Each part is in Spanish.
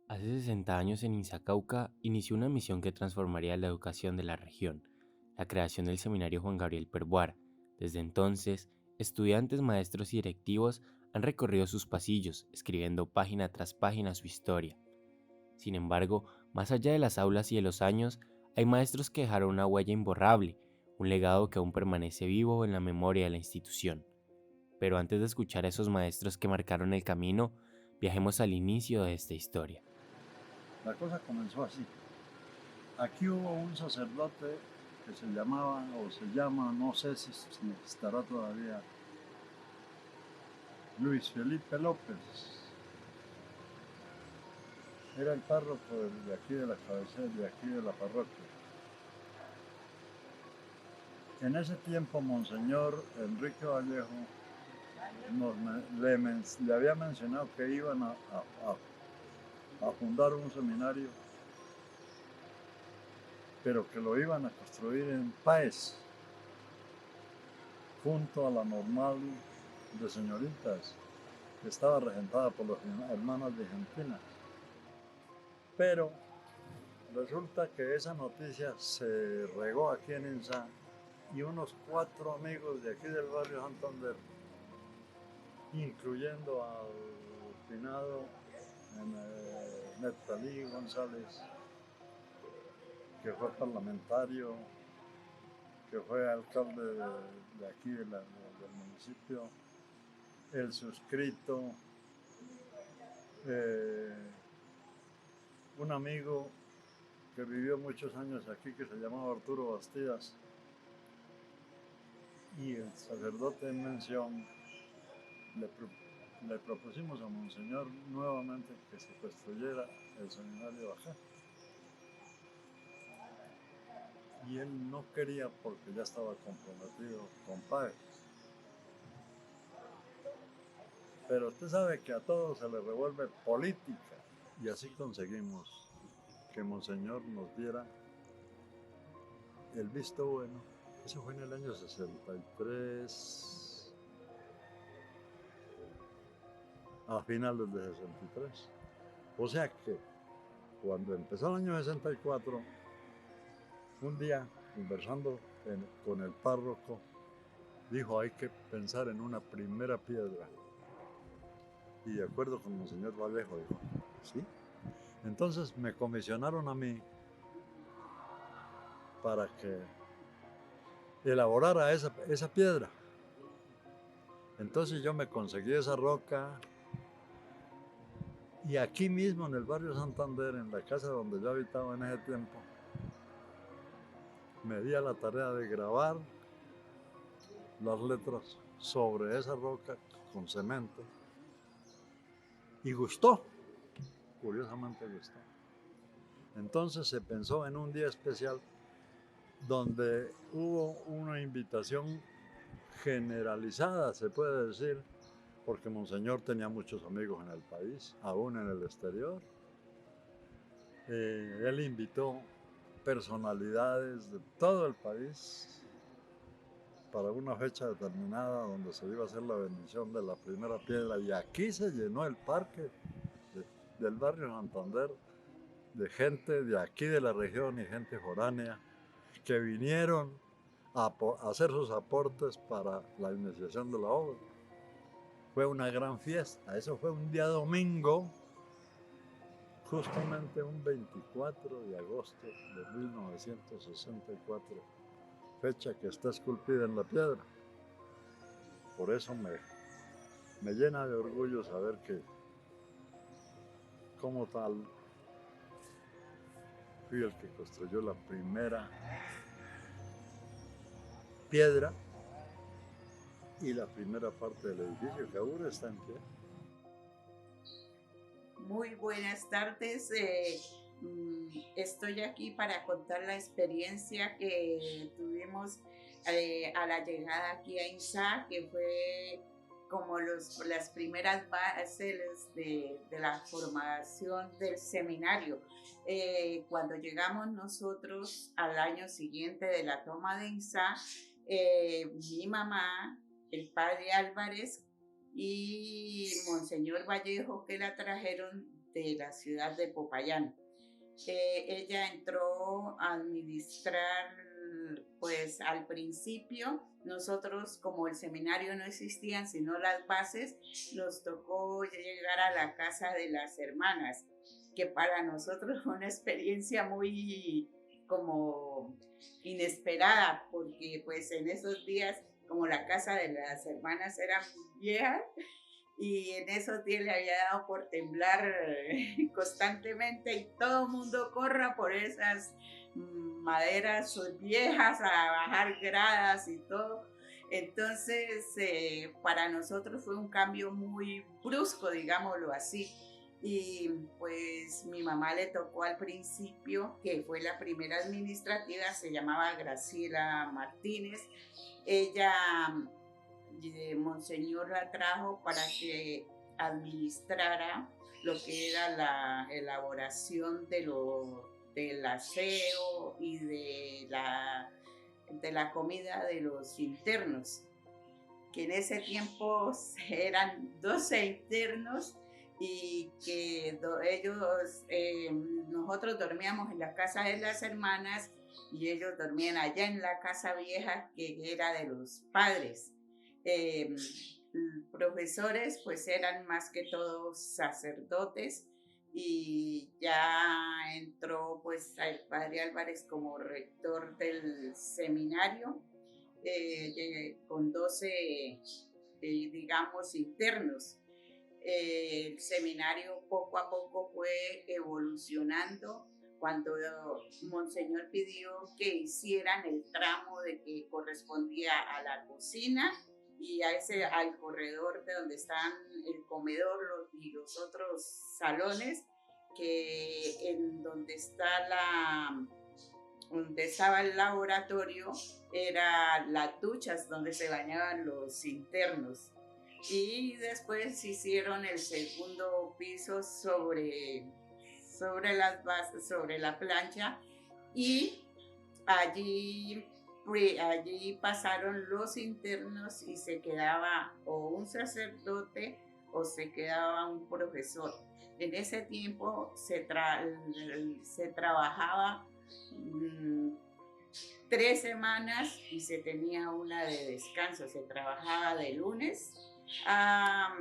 Hace 60 años en Inzacauca inició una misión que transformaría la educación de la región, la creación del Seminario Juan Gabriel Perbuar. Desde entonces, estudiantes, maestros y directivos han recorrido sus pasillos, escribiendo página tras página su historia. Sin embargo, más allá de las aulas y de los años, hay maestros que dejaron una huella imborrable, un legado que aún permanece vivo en la memoria de la institución. Pero antes de escuchar a esos maestros que marcaron el camino, viajemos al inicio de esta historia. La cosa comenzó así. Aquí hubo un sacerdote que se llamaba, o se llama, no sé si estará todavía, Luis Felipe López. Era el párroco de aquí de la cabecera, de aquí de la parroquia. En ese tiempo, Monseñor Enrique Vallejo le había mencionado que iban a fundar un seminario, pero que lo iban a construir en Páez, junto a la normal de señoritas, que estaba regentada por las hermanas de Argentina. Pero resulta que esa noticia se regó aquí en Insá y unos 4 amigos de aquí del barrio Santander, incluyendo al finado Neptalí González, que fue parlamentario, que fue alcalde de aquí del municipio, el suscrito, eh, un amigo que vivió muchos años aquí que se llamaba Arturo Bastidas, y el sacerdote en mención le propusimos a Monseñor nuevamente que se construyera el seminario acá. Y él no quería porque ya estaba comprometido con Páez. Pero usted sabe que a todo se le revuelve política. Y así conseguimos que Monseñor nos diera el visto bueno. Eso fue en el año 63, a finales de 63. O sea que cuando empezó el año 64, un día conversando con el párroco, dijo hay que pensar en una primera piedra. Y de acuerdo con Monseñor Vallejo, dijo, sí. Entonces me comisionaron a mí para que elaborara esa piedra. Entonces yo me conseguí esa roca y aquí mismo en el barrio Santander, en la casa donde yo habitaba en ese tiempo, me di a la tarea de grabar las letras sobre esa roca con cemento y gustó, curiosamente gustó. Entonces se pensó en un día especial donde hubo una invitación generalizada, se puede decir, porque Monseñor tenía muchos amigos en el país, aún en el exterior. Él invitó personalidades de todo el país para una fecha determinada donde se iba a hacer la bendición de la primera piedra, y aquí se llenó el parque del barrio Santander de gente de aquí de la región y gente foránea que vinieron a hacer sus aportes para la iniciación de la obra. Fue una gran fiesta, eso fue un día domingo, justamente un 24 de agosto de 1964, fecha que está esculpida en la piedra. Por eso me llena de orgullo saber que, como tal, fui el que construyó la primera piedra y la primera parte del edificio que ahora está en pie. Muy buenas tardes. Estoy aquí para contar la experiencia que tuvimos a la llegada aquí a INSA, que fue como las primeras bases de la formación del seminario. Cuando llegamos nosotros al año siguiente de la toma de INSA, mi mamá, el padre Álvarez y Monseñor Vallejo, que la trajeron de la ciudad de Popayán. Ella entró a administrar, pues al principio, nosotros como el seminario no existían, sino las bases, nos tocó llegar a la casa de las hermanas, que para nosotros fue una experiencia muy como inesperada, porque pues en esos días, como la casa de las hermanas era vieja, y en esos días le había dado por temblar constantemente y todo el mundo corra por esas maderas viejas a bajar gradas y todo. Entonces, para nosotros fue un cambio muy brusco, digámoslo así. Y pues mi mamá le tocó al principio, que fue la primera administrativa, se llamaba Graciela Martínez. Ella Monseñor la trajo para que administrara lo que era la elaboración del aseo y de la comida de los internos, que en ese tiempo eran 12 internos y que nosotros dormíamos en la casa de las hermanas y ellos dormían allá en la casa vieja que era de los padres. Eh, Profesores pues eran más que todos sacerdotes y ya entró pues el padre Álvarez como rector del seminario con 12 digamos internos. El seminario poco a poco fue evolucionando cuando Monseñor pidió que hicieran el tramo de que correspondía a la cocina y al corredor de donde están el comedor y los otros salones, que en donde donde estaba el laboratorio era las duchas donde se bañaban los internos. Y después hicieron el segundo piso sobre las bases, sobre la plancha, y allí pasaron los internos y se quedaba o un sacerdote o se quedaba un profesor. En ese tiempo se trabajaba 3 semanas y se tenía una de descanso. Se trabajaba de lunes a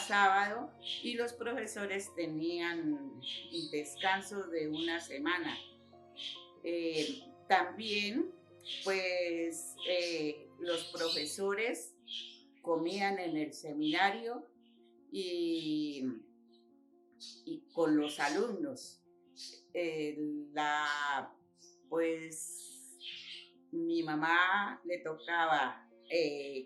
sábado y los profesores tenían descanso de una semana. También, pues, los profesores comían en el seminario y con los alumnos. Pues, mi mamá le tocaba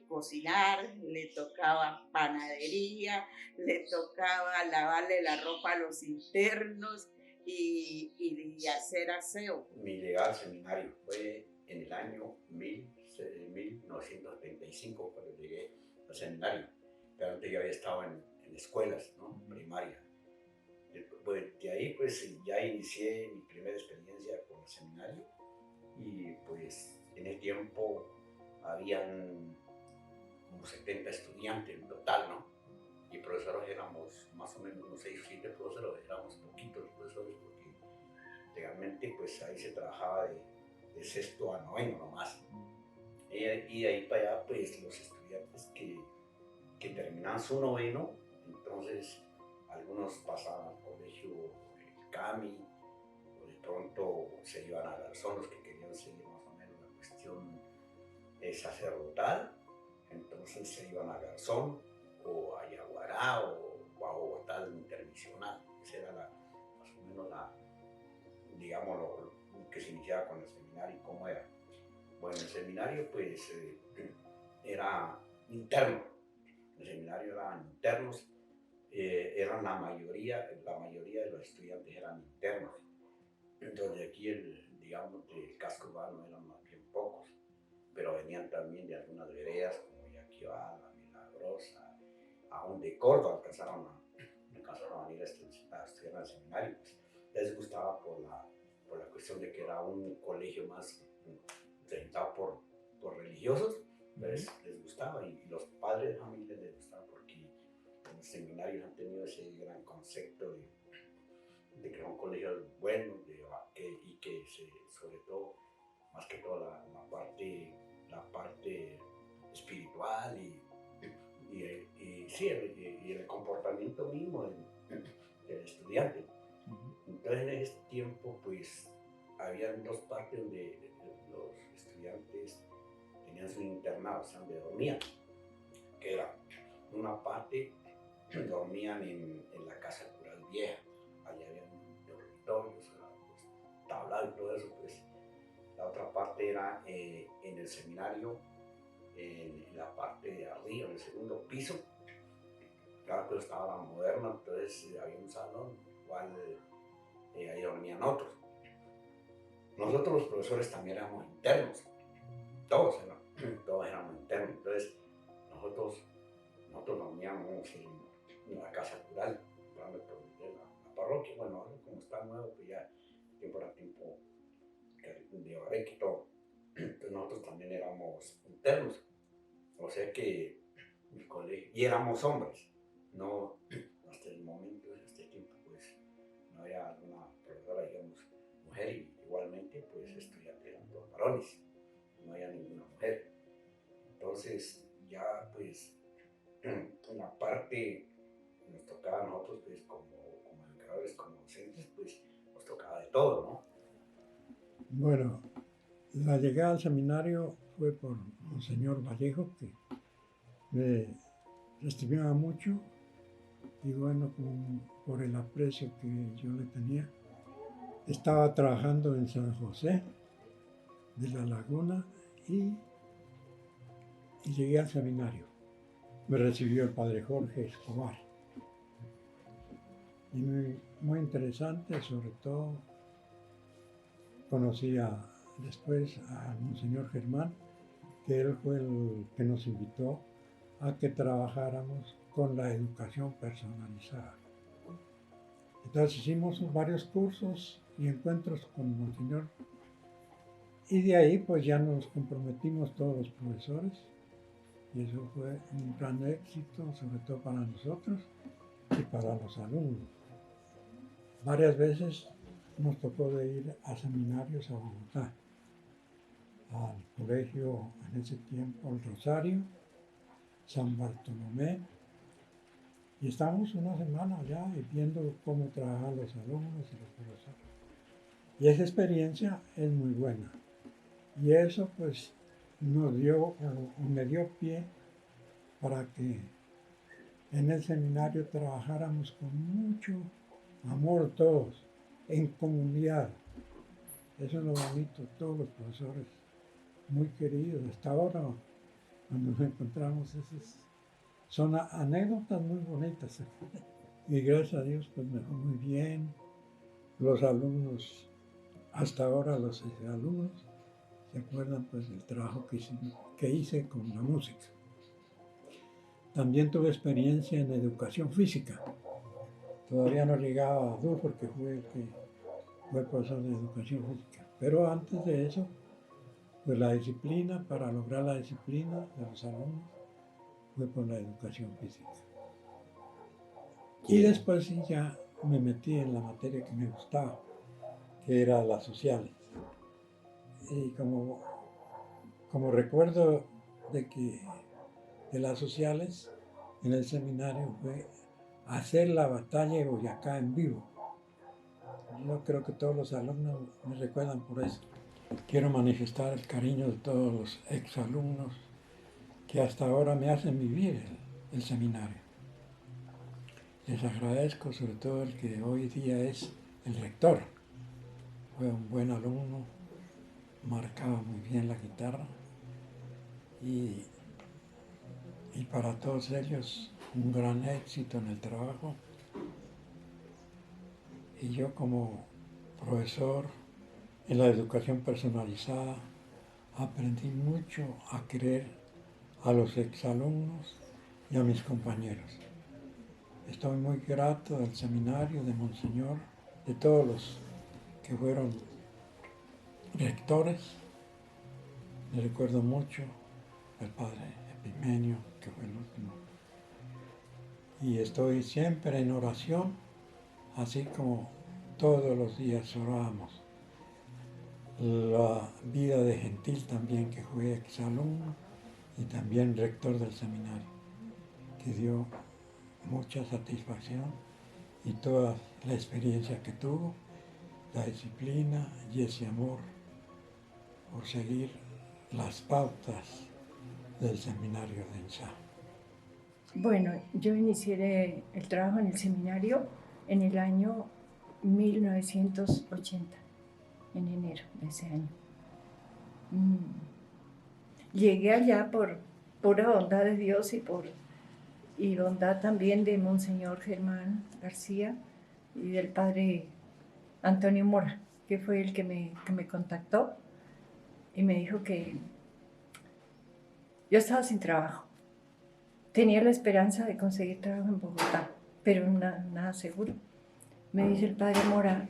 cocinar, le tocaba panadería, le tocaba lavarle la ropa a los internos y hacer aseo. Mi llegada al seminario fue en el año 1935 cuando llegué al seminario, pero antes yo había estado en escuelas, ¿no? Primaria. Pues, de ahí pues ya inicié mi primera experiencia con el seminario y pues en el tiempo habían como 70 estudiantes en total, ¿no? Y profesores éramos más o menos unos 6 o 7 profesores, éramos poquitos los profesores porque legalmente pues ahí se trabajaba de sexto a noveno nomás. Y de ahí para allá pues los estudiantes que terminaban su noveno, entonces algunos pasaban al colegio CAMI, o de pronto se iban a Garzón, los que querían seguir más o menos la cuestión sacerdotal, entonces se iban a Garzón o a Yaguará o a Bogotá del Intermisional. Esa era más o menos digamos, lo que se iniciaba con el seminario y cómo era. Bueno, el seminario pues era interno, el seminario eran internos, eran la mayoría de los estudiantes eran internos. Entonces aquí digamos, del casco urbano eran más bien pocos, pero venían también de algunas veredas como Yaquibá, La Milagrosa, aún de Córdoba alcanzaron a venir a estudiar en el seminario. Pues, les gustaba por la cuestión de que era un colegio más orientado por religiosos, pues les gustaba, y los padres de familia les gustaba porque los seminarios han tenido ese gran concepto de que son colegios buenos y que sobre todo, más que todo la parte espiritual y sí, y el comportamiento mismo del estudiante. Entonces en ese tiempo pues habían dos partes donde los estudiantes tenían su internado, o sea, donde dormían, que era una parte dormían en la casa cural vieja, allá había dormitorios, pues, tablado y todo eso, pues la otra parte era en el seminario, en la parte de arriba, en el segundo piso. Claro, pues estaba la moderna, entonces había un salón, igual ahí dormían otros. Nosotros los profesores también éramos internos, todos éramos internos, entonces nosotros dormíamos en la casa rural, por la parroquia. Bueno, ahora como está nuevo, pues ya tiempo a tiempo de Bareque y todo. Entonces nosotros también éramos internos, o sea que mi colegio, y éramos hombres, no hasta el momento, en este tiempo, pues no había alguna profesora, digamos, mujer, y igualmente, pues estudiantes eran todos varones, no había ninguna mujer. Entonces, ya pues, una parte nos tocaba a nosotros, pues como educadores, como docentes, pues nos tocaba de todo, ¿no? Bueno, la llegada al seminario fue por Monseñor Vallejo, que me estimaba mucho, y bueno, por el aprecio que yo le tenía. Estaba trabajando en San José de la Laguna y llegué al seminario. Me recibió el padre Jorge Escobar. Y muy interesante, sobre todo conocí después a Monseñor Germán, que él fue el que nos invitó a que trabajáramos con la educación personalizada. Entonces hicimos varios cursos y encuentros con Monseñor, y de ahí pues ya nos comprometimos todos los profesores, y eso fue un gran éxito, sobre todo para nosotros y para los alumnos. Varias veces nos tocó de ir a seminarios a Bogotá, al colegio en ese tiempo, el Rosario, San Bartolomé, y estábamos una semana allá viendo cómo trabajan los alumnos y los profesores. Y esa experiencia es muy buena. Y eso pues me dio pie para que en el seminario trabajáramos con mucho amor todos, en comunidad. Eso es lo bonito, todos los profesores muy queridos. Hasta ahora, cuando nos encontramos, son anécdotas muy bonitas. Y gracias a Dios, pues me fue muy bien. Los alumnos, hasta ahora los alumnos, se acuerdan pues del trabajo que hice con la música. También tuve experiencia en educación física. Todavía no llegaba a DUR porque fue profesor de educación física. Pero antes de eso, pues la disciplina, para lograr la disciplina de los alumnos, fue por la educación física. Y después sí ya me metí en la materia que me gustaba, que era las sociales. Y como recuerdo de las sociales, en el seminario fue hacer la batalla de Boyacá en vivo. Yo creo que todos los alumnos me recuerdan por eso. Quiero manifestar el cariño de todos los exalumnos que hasta ahora me hacen vivir el seminario. Les agradezco, sobre todo el que hoy día es el rector. Fue un buen alumno, marcaba muy bien la guitarra y para todos ellos un gran éxito en el trabajo. Y yo como profesor en la educación personalizada aprendí mucho a querer a los exalumnos y a mis compañeros. Estoy muy grato del seminario, de Monseñor, de todos los que fueron rectores. Me recuerdo mucho al padre Epimenio, que fue el último. Y estoy siempre en oración, así como todos los días orábamos. La vida de Gentil también, que fue exalumno y también rector del seminario, que dio mucha satisfacción y toda la experiencia que tuvo, la disciplina y ese amor por seguir las pautas del seminario de Insá. Bueno, yo inicié el trabajo en el seminario en el año 1980, en enero de ese año. Llegué allá por pura bondad de Dios y bondad también de Monseñor Germán García y del padre Antonio Mora, que fue el que me contactó y me dijo que yo estaba sin trabajo. Tenía la esperanza de conseguir trabajo en Bogotá, pero nada seguro. Me dice el padre Mora,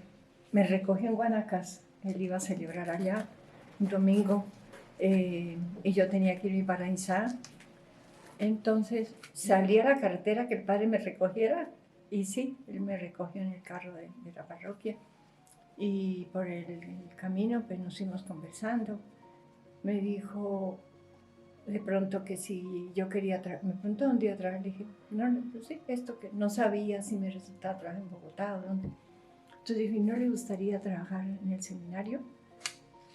me recogió en Guanacaste, él iba a celebrar allá un domingo y yo tenía que ir para Insá. Entonces salí a la carretera que el padre me recogiera y sí, él me recogió en el carro de la parroquia y por el camino pues nos fuimos conversando. Me dijo de pronto que si yo quería me preguntó un día trabajar, le dije, no, pues sí, esto que no sabía si me resultaba trabajar en Bogotá o dónde. Entonces dije, ¿no le gustaría trabajar en el seminario?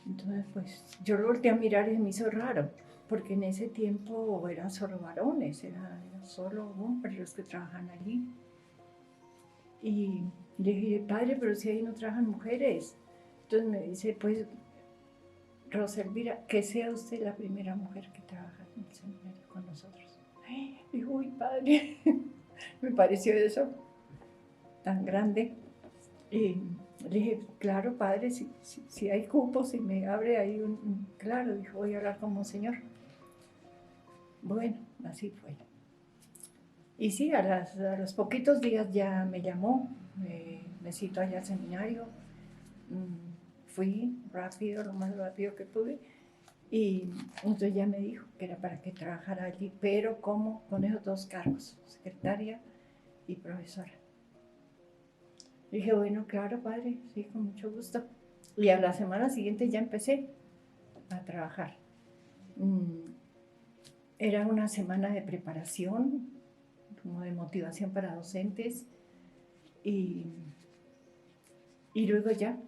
Entonces pues yo lo volteé a mirar y me hizo raro, porque en ese tiempo eran solo varones, eran solo hombres los que trabajan allí. Y le dije, padre, pero si ahí no trabajan mujeres. Entonces me dice, pues Rosa Elvira, que sea usted la primera mujer que trabaja en el seminario con nosotros. Dijo, uy, padre, me pareció eso tan grande. Y le dije, claro, padre, si hay cupos, si me abre ahí claro, dijo, voy a hablar con Monseñor. Bueno, así fue. Y sí, a los poquitos días ya me llamó, me citó allá al seminario. Fui rápido, lo más rápido que pude, y entonces ya me dijo que era para que trabajara allí, pero como con esos dos cargos, secretaria y profesora. Dije, bueno, claro, padre, sí, con mucho gusto. Y a la semana siguiente ya empecé a trabajar. Era una semana de preparación, como de motivación para docentes, y luego ya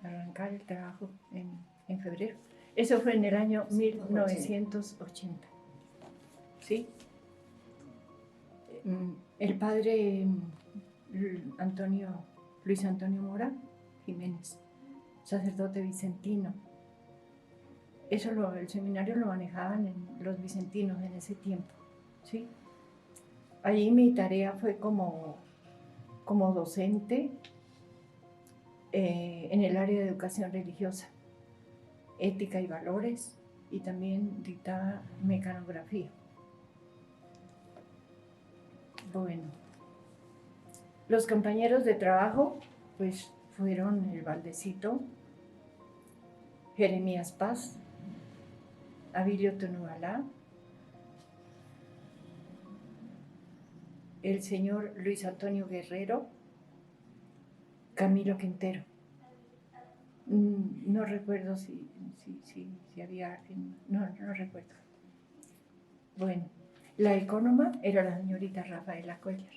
arrancar el trabajo en febrero. Eso fue en el año 1980. ¿Sí? El padre Luis Antonio Mora Jiménez, sacerdote vicentino. Eso el seminario lo manejaban los vicentinos en ese tiempo. ¿Sí? Allí mi tarea fue como docente en el área de educación religiosa, ética y valores, y también dictaba mecanografía. Bueno, los compañeros de trabajo pues fueron el Valdecito, Jeremías Paz, Abilio Tonualá, el señor Luis Antonio Guerrero, Camilo Quintero. No recuerdo si había alguien, no recuerdo. Bueno, la ecónoma era la señorita Rafaela Cuellar.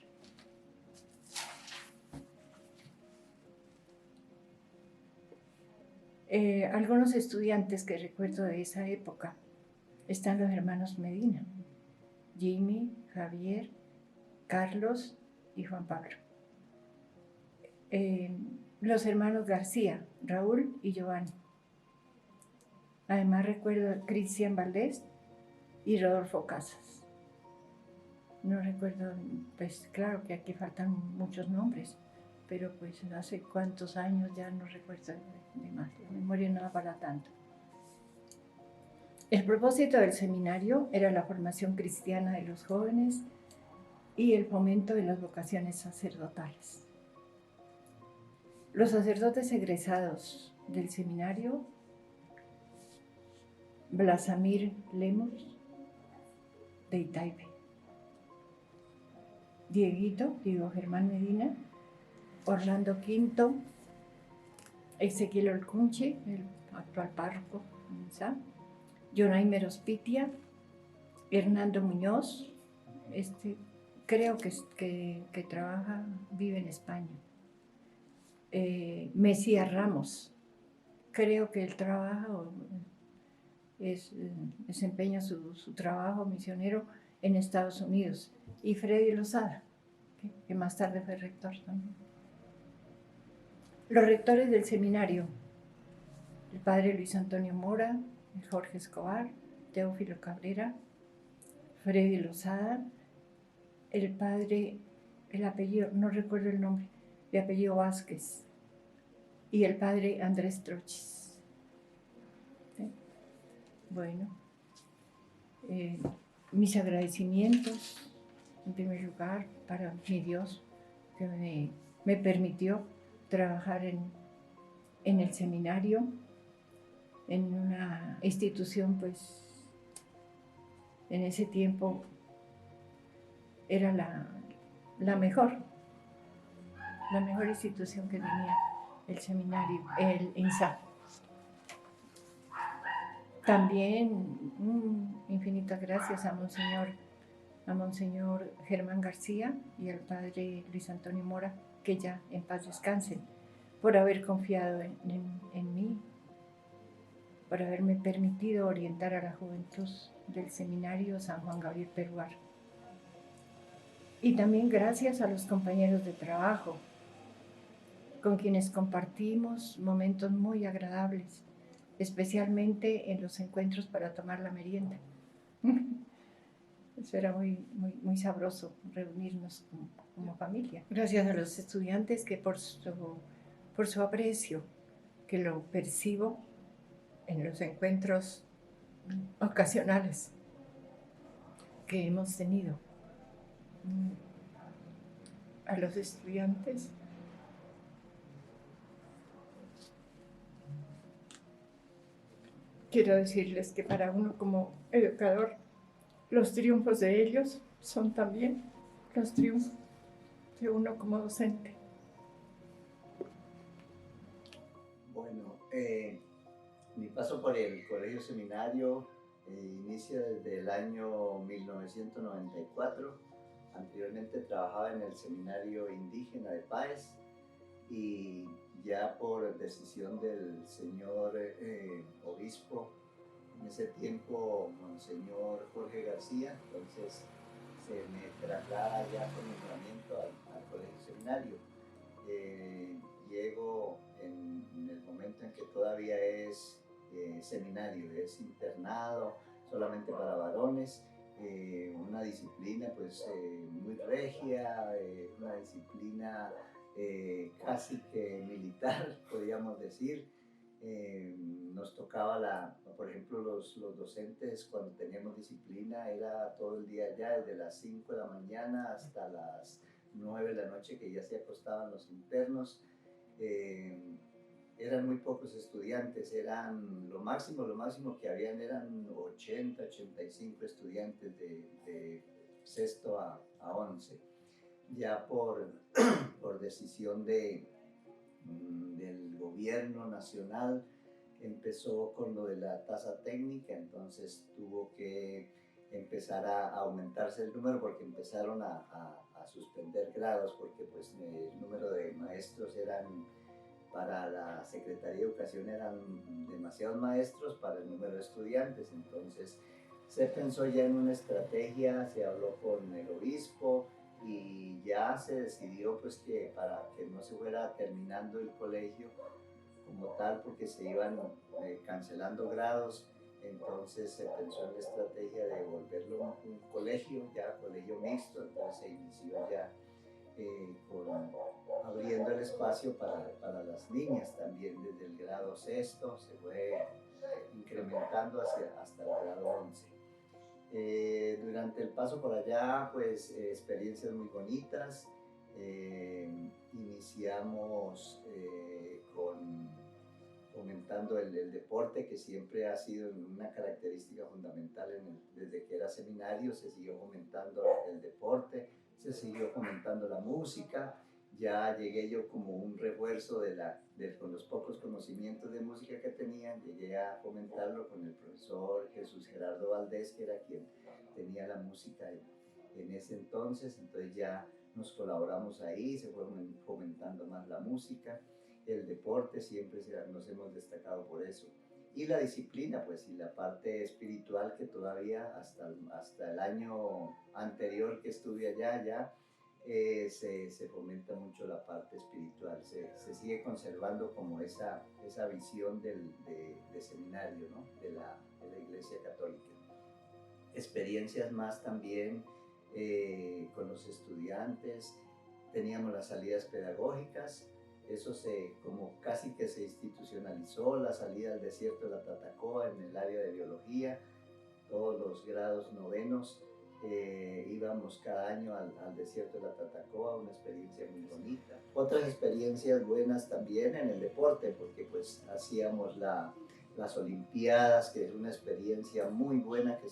Algunos estudiantes que recuerdo de esa época están los hermanos Medina, Jimmy, Javier, Carlos y Juan Pablo. Los hermanos García, Raúl y Giovanni. Además recuerdo a Cristian Valdés y Rodolfo Casas. No recuerdo, pues claro que aquí faltan muchos nombres, pero pues hace cuántos años ya no recuerdo de más, la memoria no da para tanto. El propósito del seminario era la formación cristiana de los jóvenes y el fomento de las vocaciones sacerdotales. Los sacerdotes egresados del seminario: Blasamir Lemos, de Itaipei; Diego Germán Medina, Orlando Quinto, Ezequiel Olcunche, el actual párroco, Jonay Merospitia, Hernando Muñoz, creo que trabaja, vive en España. Mesías Ramos, creo que él trabaja, desempeña su trabajo misionero en Estados Unidos. Y Freddy Lozada, que más tarde fue rector también. Los rectores del seminario: el padre Luis Antonio Mora, el Jorge Escobar, Teófilo Cabrera, Freddy Lozada, el padre, el apellido, no recuerdo el nombre, de apellido Vázquez, y el padre Andrés Trochis. ¿Sí? Bueno, mis agradecimientos, en primer lugar, para mi Dios, que me permitió trabajar en el seminario, en una institución, pues, en ese tiempo era la mejor institución que tenía el seminario, el INSA. También infinitas gracias a Monseñor Germán García y al padre Luis Antonio Mora, que ya en paz descansen, por haber confiado en mí, por haberme permitido orientar a la juventud del seminario San Juan Gabriel Peruar. Y también gracias a los compañeros de trabajo, con quienes compartimos momentos muy agradables, especialmente en los encuentros para tomar la merienda. Eso era muy sabroso, reunirnos como familia. Gracias a los estudiantes que por su aprecio, que lo percibo en los encuentros ocasionales que hemos tenido. A los estudiantes, quiero decirles que para uno como educador, los triunfos de ellos son también los triunfos de uno como docente. Bueno, mi paso por el Colegio Seminario inicia desde el año 1994. Anteriormente trabajaba en el Seminario Indígena de Páez y ya por decisión del señor obispo, en ese tiempo, Monseñor Jorge García, entonces se me traslada ya con nombramiento al Colegio Seminario. Llego en el momento en que todavía es seminario, es internado solamente para varones, una disciplina pues muy regia, una disciplina casi que militar, podríamos decir. Nos tocaba, por ejemplo, los docentes, cuando teníamos disciplina, era todo el día ya, desde las 5 de la mañana hasta las 9 de la noche, que ya se acostaban los internos. Eran muy pocos estudiantes, eran lo máximo que habían eran 80, 85 estudiantes de sexto a 11. Ya por decisión del gobierno nacional empezó con lo de la tasa técnica, entonces tuvo que empezar a aumentarse el número porque empezaron a suspender grados, porque pues el número de maestros para la Secretaría de Educación eran demasiados maestros para el número de estudiantes. Entonces se pensó ya en una estrategia, se habló con el obispo y ya se decidió pues que para que no se fuera terminando el colegio como tal, porque se iban cancelando grados, entonces se pensó en la estrategia de volverlo un colegio, ya colegio mixto. Entonces se inició ya abriendo el espacio para las niñas también. Desde el grado sexto se fue incrementando hasta el grado 11. Durante el paso por allá, pues experiencias muy bonitas. Iniciamos fomentando el deporte, que siempre ha sido una característica fundamental desde que era seminario. Se siguió fomentando el deporte, se siguió fomentando la música. ya llegué yo como un refuerzo con los pocos conocimientos de música que tenía, llegué a fomentarlo con el profesor Jesús Gerardo Valdés, que era quien tenía la música en ese entonces ya nos colaboramos ahí, se fue fomentando más la música, el deporte, siempre nos hemos destacado por eso. Y la disciplina, pues, y la parte espiritual que todavía hasta el año anterior que estuve allá, ya se fomenta mucho la parte espiritual, se sigue conservando como esa visión de seminario, ¿no? de la Iglesia Católica. Experiencias más también con los estudiantes, teníamos las salidas pedagógicas, eso como casi que se institucionalizó, la salida al desierto de la Tatacoa en el área de biología, todos los grados novenos íbamos cada año al desierto de la Tatacoa, una experiencia muy bonita. Otras experiencias buenas también en el deporte, porque pues hacíamos las Olimpiadas, que es una experiencia muy buena que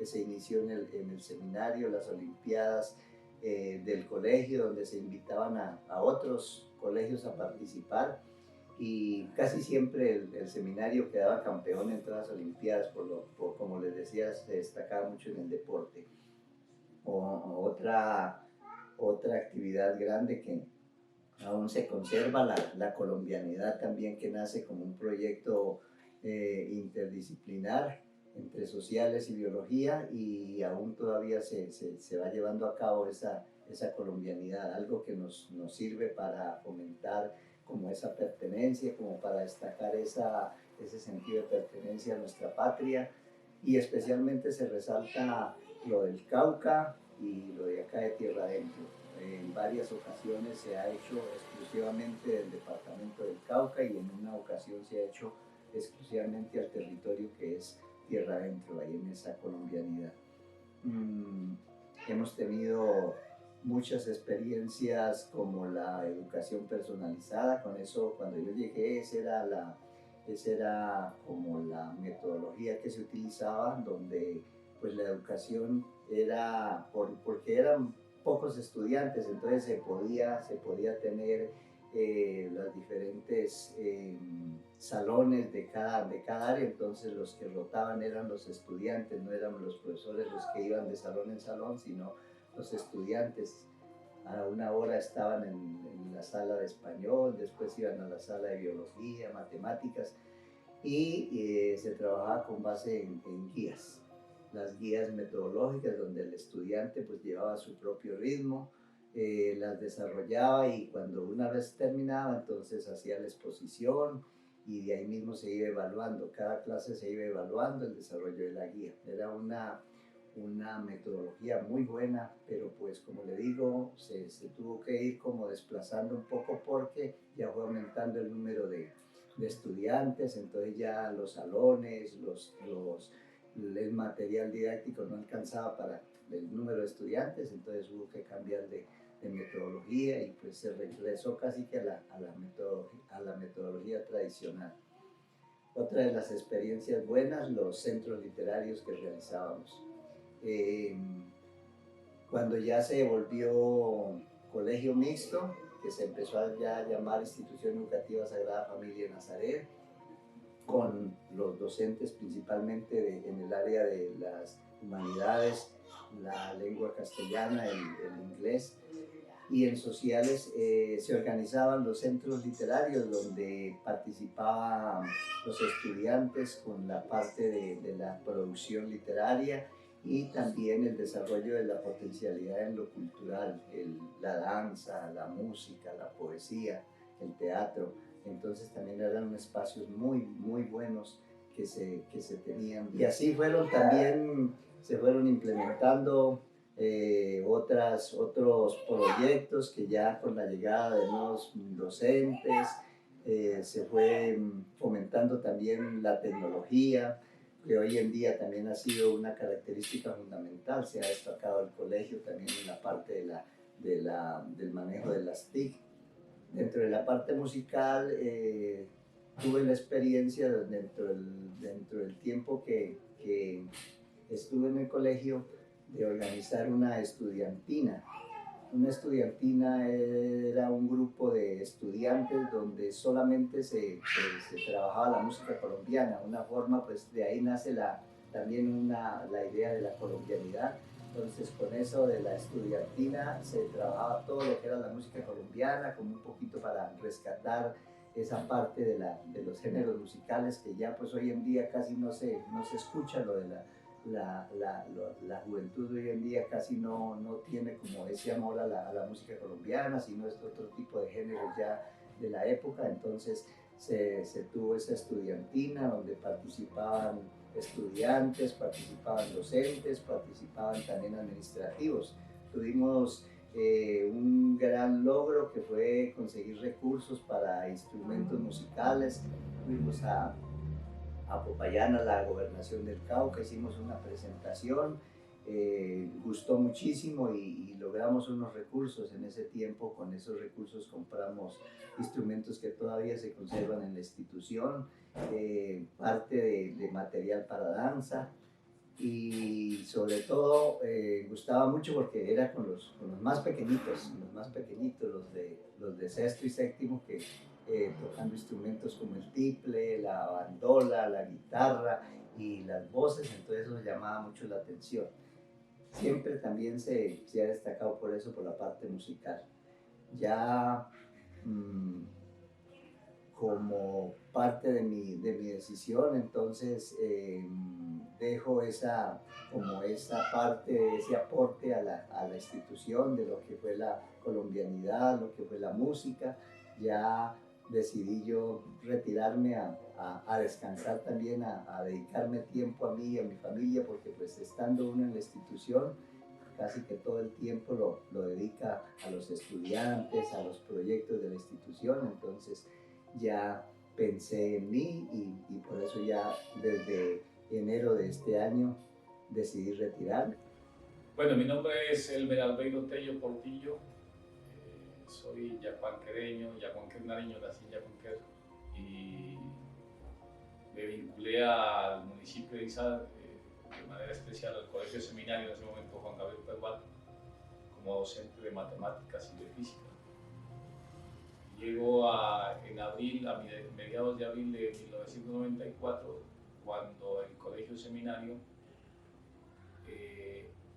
se inició en el seminario, las Olimpiadas del colegio, donde se invitaban a otros colegios a participar, y casi siempre el seminario quedaba campeón en todas las Olimpiadas, como les decía, se destacaba mucho en el deporte. Otra actividad grande que aún se conserva, la colombianidad también, que nace como un proyecto interdisciplinar entre sociales y biología, y aún todavía se va llevando a cabo esa colombianidad, algo que nos sirve para fomentar como esa pertenencia, como para destacar ese sentido de pertenencia a nuestra patria, y especialmente se resalta lo del Cauca y lo de acá de Tierra Adentro. En varias ocasiones se ha hecho exclusivamente del departamento del Cauca, y en una ocasión se ha hecho exclusivamente al territorio que es Tierra Adentro, ahí en esa colombianidad. Hemos tenido muchas experiencias como la educación personalizada. Con eso, cuando yo llegué, esa era como la metodología que se utilizaba, donde pues la educación era, porque eran pocos estudiantes, entonces se podía tener los diferentes salones de cada área, entonces los que rotaban eran los estudiantes, no eran los profesores los que iban de salón en salón, sino los estudiantes. A una hora estaban en la sala de español, después iban a la sala de biología, matemáticas, y se trabajaba con base en guías, las guías metodológicas, donde el estudiante pues llevaba su propio ritmo, las desarrollaba, y cuando una vez terminaba, entonces hacía la exposición, y de ahí mismo se iba evaluando, cada clase se iba evaluando el desarrollo de la guía. Era una metodología muy buena, pero pues como le digo, se tuvo que ir como desplazando un poco, porque ya fue aumentando el número de estudiantes, entonces ya los salones, el material didáctico no alcanzaba para el número de estudiantes, entonces hubo que cambiar de metodología, y pues se regresó casi que a la metodología tradicional. Otra de las experiencias buenas, los centros literarios que realizábamos. Cuando ya se volvió colegio mixto, que se empezó a llamar Institución Educativa Sagrada Familia de Nazaret, con los docentes principalmente en el área de las humanidades, la lengua castellana, el inglés, y en sociales se organizaban los centros literarios, donde participaban los estudiantes con la parte de la producción literaria, y también el desarrollo de la potencialidad en lo cultural, la danza, la música, la poesía, el teatro. Entonces también eran espacios muy, muy buenos que se tenían. Y así se fueron implementando otros proyectos, que ya con la llegada de nuevos docentes se fue fomentando también la tecnología, que hoy en día también ha sido una característica fundamental. Se ha destacado el colegio también en la parte del manejo de las TIC. Dentro de la parte musical, tuve la experiencia dentro del tiempo que estuve en el colegio, de organizar una estudiantina Una estudiantina era un grupo de estudiantes donde solamente se trabajaba la música colombiana, una forma, pues de ahí nace también la idea de la colombianidad. Entonces con eso de la estudiantina se trabajaba todo lo que era la música colombiana, como un poquito para rescatar esa parte de los géneros musicales que ya pues hoy en día casi no se escucha. Lo de la juventud hoy en día casi no tiene como ese amor a la música colombiana, sino es otro tipo de géneros ya de la época. Entonces se tuvo esa estudiantina donde participaban estudiantes, participaban docentes, participaban también administrativos. Tuvimos un gran logro que fue conseguir recursos para instrumentos musicales. Fuimos a Popayán, a la gobernación del Cauca, hicimos una presentación, gustó muchísimo y logramos unos recursos. En ese tiempo, con esos recursos compramos instrumentos que todavía se conservan en la institución, parte de material para danza, y sobre todo gustaba mucho porque era con los más pequeñitos, los de sexto y séptimo, que tocando instrumentos como el tiple, la bandola, la guitarra y las voces. Entonces eso llamaba mucho la atención. Siempre también se ha destacado por eso, por la parte musical. Ya como parte de mi decisión, entonces dejo esa parte, ese aporte a la institución de lo que fue la colombianidad, lo que fue la música. Ya decidí yo retirarme a descansar también, a dedicarme tiempo a mí y a mi familia, porque pues estando uno en la institución, casi que todo el tiempo lo dedica a los estudiantes, a los proyectos de la institución. Entonces ya pensé en mí y por eso ya desde enero de este año decidí retirarme. Bueno, mi nombre es Elmer Albeiro Tello Portillo. Soy yacuanquereño, yacuanquernariño, nací en Yacuanquer, y me vinculé al municipio de Izar, de manera especial al Colegio Seminario, en ese momento Juan Gabriel Perbat, como docente de matemáticas y de física. Llego en abril, a mediados de abril de 1994, cuando el Colegio Seminario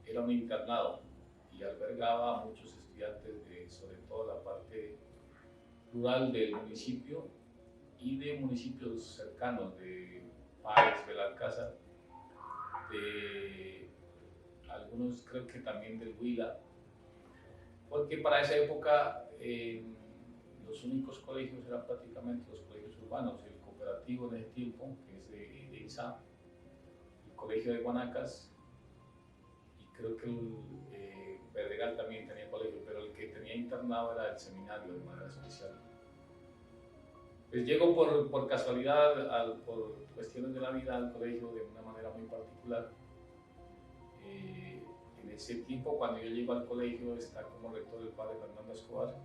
era un internado y albergaba a muchos estudiantes de, sobre todo, la parte rural del municipio y de municipios cercanos, de Páez, Belalcázar, de algunos creo que también del Huila, porque para esa época los únicos colegios eran prácticamente los colegios urbanos, el cooperativo en ese tiempo, que es de ISA, el colegio de Guanacas, y creo que el Pedregal también tenía colegio, pero el que tenía internado era el seminario de manera especial. Pues llego por casualidad, por cuestiones de la vida, al colegio de una manera muy particular. En ese tiempo, cuando yo llego al colegio, está como rector el padre Fernando Escobar,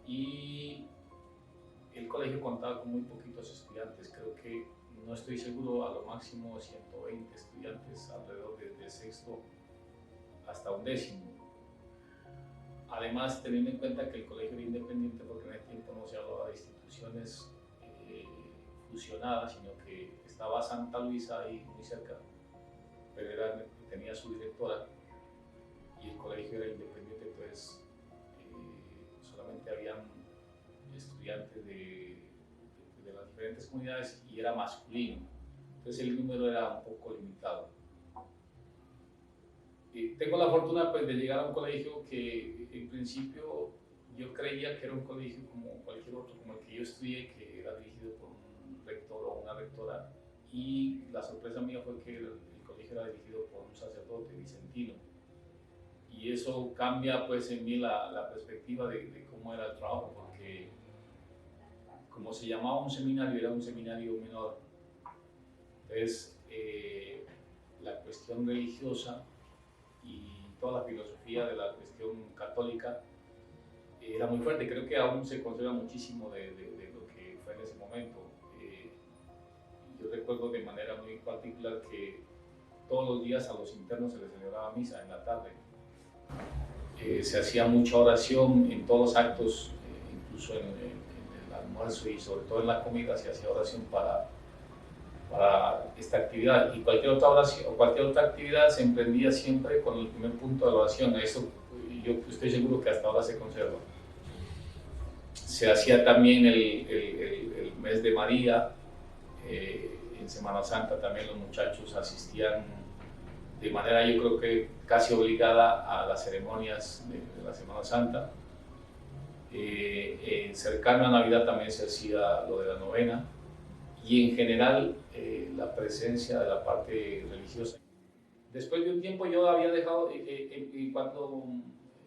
y el colegio contaba con muy poquitos estudiantes. Creo que, no estoy seguro, a lo máximo 120 estudiantes, alrededor de sexto hasta undécimo. Además, teniendo en cuenta que el colegio era independiente, porque en ese tiempo no se hablaba de instituciones fusionadas, sino que estaba Santa Luisa ahí muy cerca, pero tenía su directora, y el colegio era independiente. Entonces solamente habían estudiantes de las diferentes comunidades y era masculino, entonces el número era un poco limitado. Tengo la fortuna, pues, de llegar a un colegio que en principio yo creía que era un colegio como cualquier otro, como el que yo estudié, que era dirigido por un rector o una rectora, y la sorpresa mía fue que el colegio era dirigido por un sacerdote vicentino, y eso cambia, pues, en mí la perspectiva de cómo era el trabajo, porque como se llamaba un seminario, era un seminario menor. Entonces la cuestión religiosa y toda la filosofía de la cuestión católica era muy fuerte. Creo que aún se conserva muchísimo de lo que fue en ese momento. Yo recuerdo de manera muy particular que todos los días a los internos se les celebraba misa en la tarde, Se hacía mucha oración en todos los actos, incluso en el almuerzo y sobre todo en la comida se hacía oración para esta actividad, y cualquier otra oración o cualquier otra actividad se emprendía siempre con el primer punto de la oración. Eso yo estoy seguro que hasta ahora se conserva. Se hacía también el mes de María, en Semana Santa también los muchachos asistían de manera, yo creo que casi obligada, a las ceremonias de la Semana Santa. Cercano a Navidad también se hacía lo de la novena, y en general la presencia de la parte religiosa. Después de un tiempo yo había dejado, cuando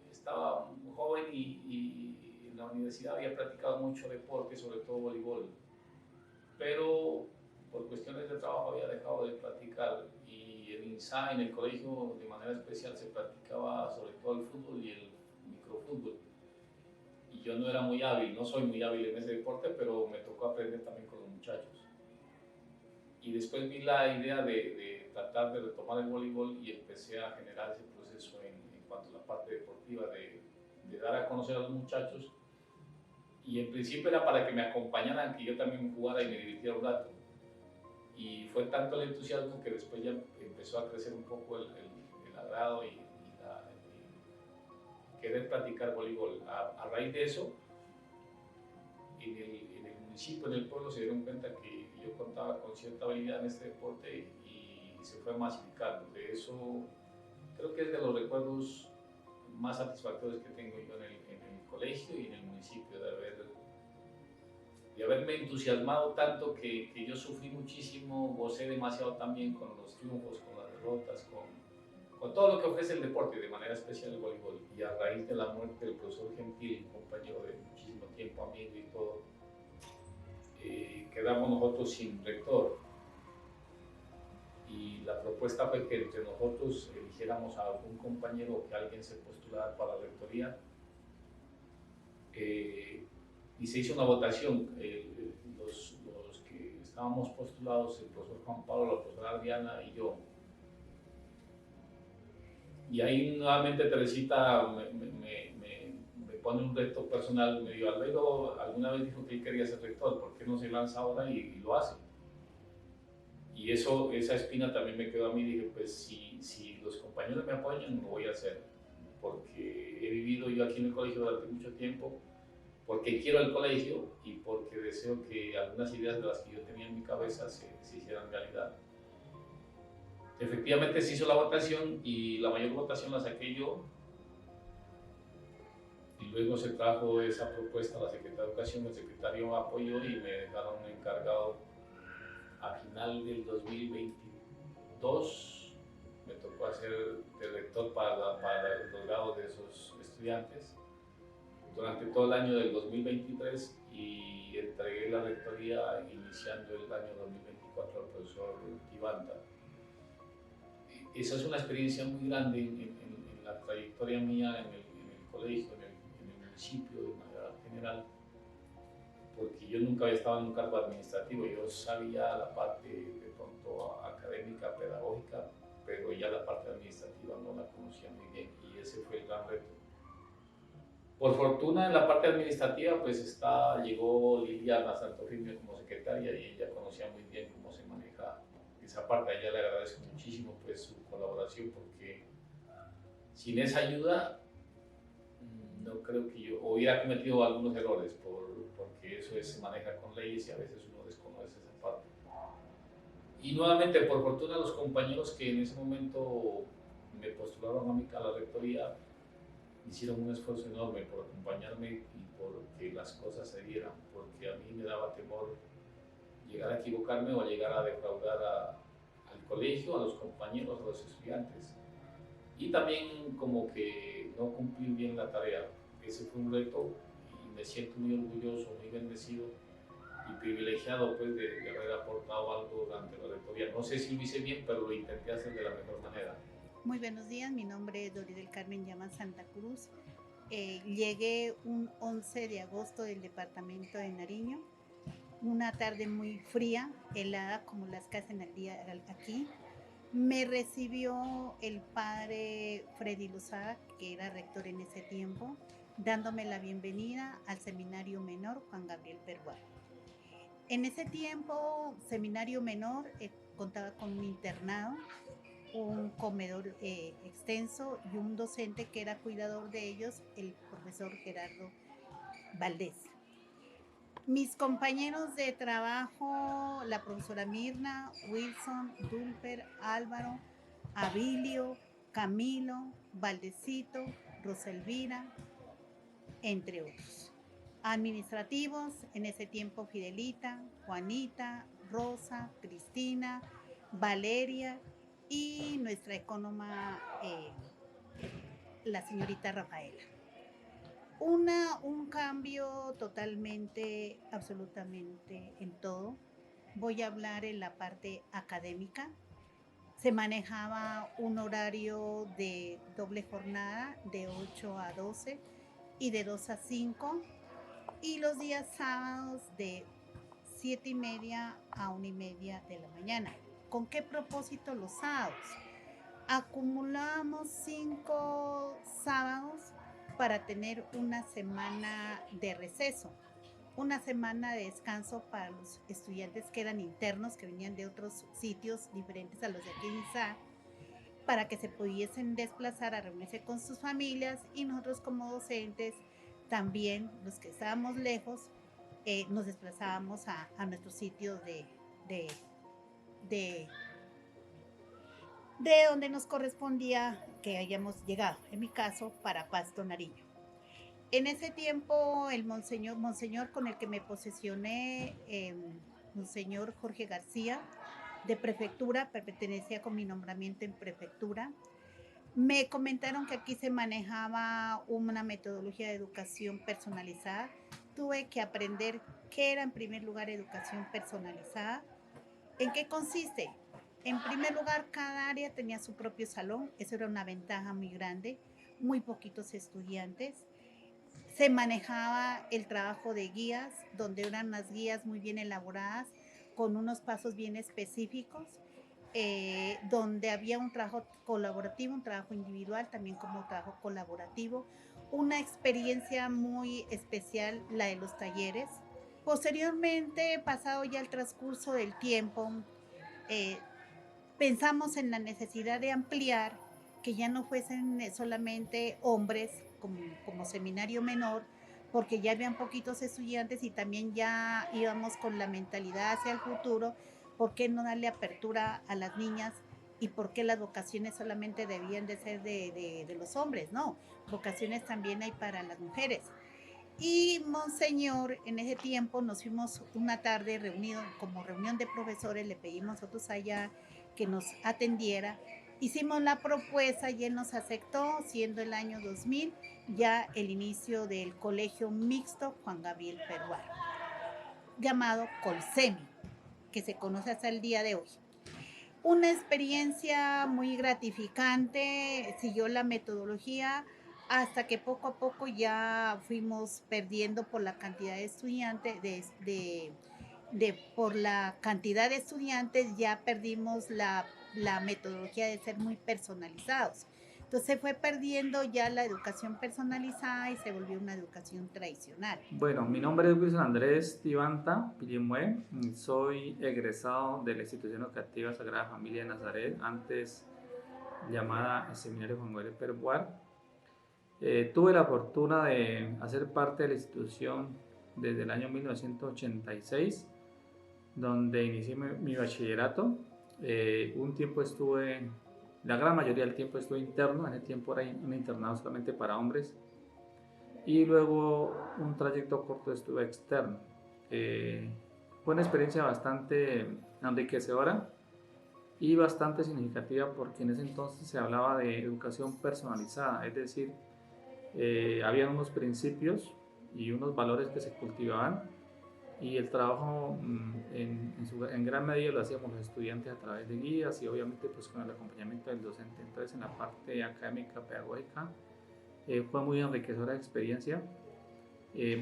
estaba joven y en la universidad había practicado mucho deporte, sobre todo voleibol, pero por cuestiones de trabajo había dejado de practicar, y en INSA, en el colegio, de manera especial se practicaba sobre todo el fútbol y el microfútbol, y yo no era muy hábil, no soy muy hábil en ese deporte, pero me tocó aprender también con los muchachos. Y después vi la idea de tratar de retomar el voleibol y empecé a generar ese proceso en cuanto a la parte deportiva, de dar a conocer a los muchachos. Y en principio era para que me acompañaran, que yo también jugara y me divirtiera un rato. Y fue tanto el entusiasmo que después ya empezó a crecer un poco el agrado y querer practicar voleibol. A raíz de eso, en el municipio, en el pueblo, se dieron cuenta que yo contaba con cierta habilidad en este deporte y se fue masificando. De eso creo que es de los recuerdos más satisfactorios que tengo yo en el colegio y en el municipio, de haberme entusiasmado tanto que yo sufrí muchísimo, gocé demasiado también con los triunfos, con las derrotas, con todo lo que ofrece el deporte, de manera especial el voleibol. Y a raíz de la muerte del profesor Gentil, compañero de muchísimo tiempo, amigo y todo, quedamos nosotros sin rector. Y la propuesta fue que entre nosotros eligiéramos a algún compañero o que alguien se postulara para la rectoría. Y se hizo una votación. Los que estábamos postulados, el profesor Juan Pablo, la profesora Adriana y yo. Y ahí nuevamente Teresita me pone un reto personal. Me dijo: Albeiro alguna vez dijo que él quería ser rector, ¿por qué no se lanza ahora y lo hace? Y esa espina también me quedó a mí. Dije, pues si los compañeros me apoyan, lo voy a hacer, porque he vivido yo aquí en el colegio durante mucho tiempo, porque quiero el colegio y porque deseo que algunas ideas de las que yo tenía en mi cabeza se hicieran realidad. Efectivamente se hizo la votación y la mayor votación la saqué yo, y luego se trajo esa propuesta a la Secretaría de Educación, el secretario apoyó y me dejaron encargado a final del 2022. Me tocó hacer de rector para los grados de esos estudiantes durante todo el año del 2023, y entregué la rectoría iniciando el año 2024 al profesor Tibanta. Esa es una experiencia muy grande en la trayectoria mía en el colegio, en el municipio de manera general, porque yo nunca había estado en un cargo administrativo. Yo sabía la parte de pronto académica, pedagógica, pero ya la parte administrativa no la conocía muy bien, y ese fue el gran reto. Por fortuna, en la parte administrativa pues llegó Liliana Santofimio como secretaria, y ella conocía muy bien cómo se maneja esa parte. A ella le agradezco muchísimo pues su colaboración, porque sin esa ayuda no creo que yo hubiera cometido algunos errores, porque eso se maneja con leyes y a veces uno desconoce esa parte. Y nuevamente, por fortuna, los compañeros que en ese momento me postularon a mí a la rectoría hicieron un esfuerzo enorme por acompañarme y por que las cosas se dieran, porque a mí me daba temor llegar a equivocarme o llegar a defraudar al colegio, a los compañeros, a los estudiantes, y también como que no cumplir bien la tarea. Ese fue un reto y me siento muy orgulloso, muy bendecido y privilegiado pues de haber aportado algo durante la rectoría. No sé si lo hice bien, pero lo intenté hacer de la mejor manera. Muy buenos días, mi nombre es Dori del Carmen Llamas Santa Cruz. Llegué un 11 de agosto del departamento de Nariño, una tarde muy fría, helada como las que hacen aquí. Me recibió el padre Freddy Lozada, que era rector en ese tiempo, dándome la bienvenida al Seminario Menor Juan Gabriel Perbuar. En ese tiempo, Seminario Menor contaba con un internado, un comedor extenso y un docente que era cuidador de ellos, el profesor Gerardo Valdés. Mis compañeros de trabajo, la profesora Mirna, Wilson, Dulper, Álvaro, Abilio, Camilo, Valdecito, Roselvira, entre otros. Administrativos, en ese tiempo Fidelita, Juanita, Rosa, Cristina, Valeria y nuestra ecónoma, la señorita Rafaela. Un cambio totalmente, absolutamente en todo. Voy a hablar en la parte académica. Se manejaba un horario de doble jornada de 8 a 12 y de 2 a 5, y los días sábados de 7:30 a 1:30 de la mañana. ¿Con qué propósito los sábados? Acumulamos 5 sábados para tener una semana de receso, una semana de descanso para los estudiantes que eran internos, que venían de otros sitios diferentes a los de aquí en ISA, para que se pudiesen desplazar a reunirse con sus familias, y nosotros como docentes también, los que estábamos lejos, nos desplazábamos a nuestros sitios de donde nos correspondía que hayamos llegado, en mi caso, para Pasto, Nariño. En ese tiempo, el monseñor con el que me posesioné, monseñor Jorge García, de prefectura, pertenecía con mi nombramiento en prefectura. Me comentaron que aquí se manejaba una metodología de educación personalizada. Tuve que aprender qué era, en primer lugar, educación personalizada. ¿En qué consiste? En primer lugar, cada área tenía su propio salón. Eso era una ventaja muy grande. Muy poquitos estudiantes. Se manejaba el trabajo de guías, donde eran unas guías muy bien elaboradas, con unos pasos bien específicos, donde había un trabajo colaborativo, un trabajo individual, también como trabajo colaborativo. Una experiencia muy especial, la de los talleres. Posteriormente, pasado ya el transcurso del tiempo, pensamos en la necesidad de ampliar, que ya no fuesen solamente hombres como seminario menor, porque ya habían poquitos estudiantes y también ya íbamos con la mentalidad hacia el futuro. ¿Por qué no darle apertura a las niñas? ¿Y por qué las vocaciones solamente debían de ser de los hombres? No, vocaciones también hay para las mujeres. Y monseñor, en ese tiempo nos fuimos una tarde reunidos, como reunión de profesores, le pedimos nosotros allá que nos atendiera. Hicimos la propuesta y él nos aceptó, siendo el año 2000 ya el inicio del Colegio Mixto Juan Gabriel Perbuar, llamado Colsemi, que se conoce hasta el día de hoy. Una experiencia muy gratificante, siguió la metodología hasta que poco a poco ya fuimos perdiendo por la cantidad de estudiantes, por la cantidad de estudiantes ya perdimos la metodología de ser muy personalizados. Entonces se fue perdiendo ya la educación personalizada y se volvió una educación tradicional. Bueno, mi nombre es Wilson Andrés Tibanta Pillimue, soy egresado de la institución educativa Sagrada Familia de Nazaret, antes llamada Seminario Juan Gabriel Perbuar. Tuve la fortuna de hacer parte de la institución desde el año 1986, donde inicié mi bachillerato. Un tiempo estuve, la gran mayoría del tiempo estuve interno, en ese tiempo era un internado solamente para hombres, y luego un trayecto corto estuve externo. Fue una experiencia bastante enriquecedora y bastante significativa, porque en ese entonces se hablaba de educación personalizada, es decir, había unos principios y unos valores que se cultivaban, y el trabajo en gran medida lo hacíamos los estudiantes a través de guías y obviamente pues con el acompañamiento del docente. Entonces en la parte académica pedagógica fue muy enriquecedora la experiencia,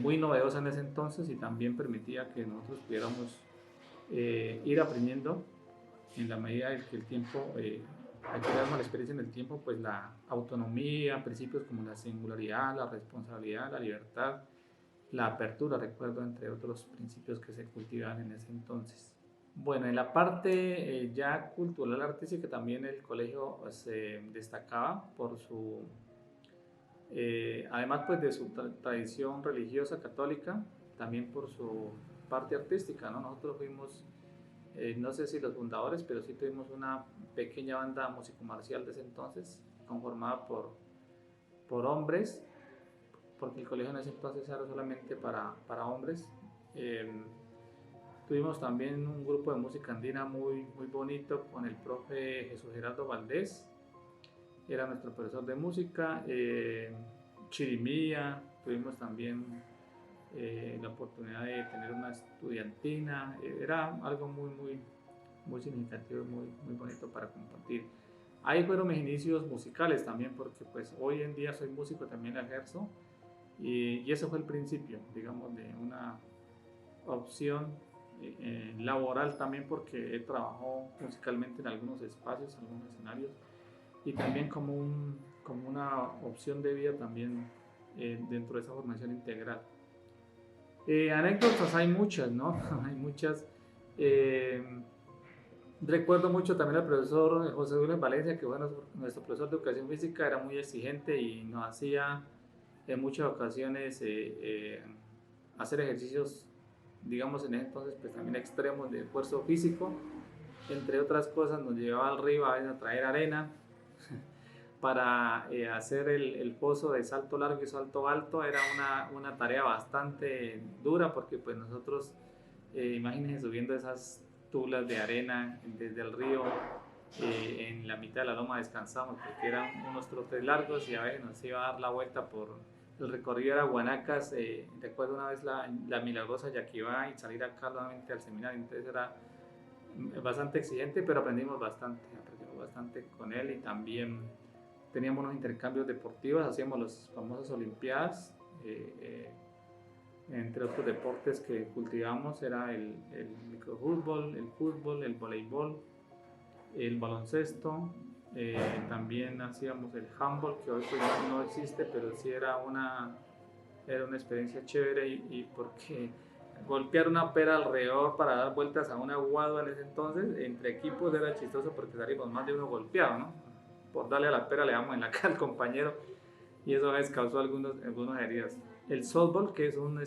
muy novedosa en ese entonces, y también permitía que nosotros pudiéramos ir aprendiendo en la medida en que el tiempo, hay que dar la experiencia en el tiempo, pues la autonomía, principios como la singularidad, la responsabilidad, la libertad, la apertura, recuerdo, entre otros principios que se cultivaban en ese entonces. Bueno, en la parte ya cultural artística también el colegio se destacaba por su, además pues de su tradición religiosa católica, también por su parte artística, ¿no? Nosotros fuimos, no sé si los fundadores, pero sí tuvimos una pequeña banda músico-marcial de ese entonces, conformada por hombres, porque el colegio en ese entonces era solamente para hombres. Tuvimos también un grupo de música andina muy bonito con el profe Jesús Gerardo Valdés, era nuestro profesor de música. Chirimía, tuvimos también la oportunidad de tener una estudiantina, era algo muy significativo, muy bonito para compartir. Ahí fueron mis inicios musicales también, porque pues hoy en día soy músico, también ejerzo, y eso fue el principio, digamos, de una opción laboral también, porque he trabajado musicalmente en algunos espacios, algunos escenarios, y también como una opción de vida también dentro de esa formación integral. Anécdotas hay muchas, ¿no? Hay muchas. Recuerdo mucho también al profesor José Douglas Valencia, que bueno, nuestro profesor de educación física, era muy exigente y nos hacía en muchas ocasiones hacer ejercicios, digamos en ese entonces, pues también extremos de esfuerzo físico. Entre otras cosas, nos llevaba al río a veces a traer arena para hacer el pozo de salto largo y salto alto. Era una tarea bastante dura, porque pues nosotros, imagínense subiendo esas tulas de arena desde el río, en la mitad de la loma descansamos, porque eran unos trotes largos y a veces nos iba a dar la vuelta por el recorrido. Era Guanacas, recuerdo una vez la milagrosa Yaquibá, y salir acá nuevamente al seminario. Entonces era bastante exigente, pero aprendimos bastante con él. Y también teníamos unos intercambios deportivos, hacíamos las famosas olimpiadas, entre otros deportes que cultivamos era el microfútbol, el fútbol, el voleibol, el baloncesto. También hacíamos el handball, que hoy pues no existe, pero sí era una experiencia chévere, y porque golpear una pera alrededor para dar vueltas a un aguado en ese entonces, entre equipos, era chistoso, porque salimos más de uno golpeado, ¿no? Por darle a la pera le damos en la cara al compañero, y eso a veces causó algunas heridas. El softball, que es un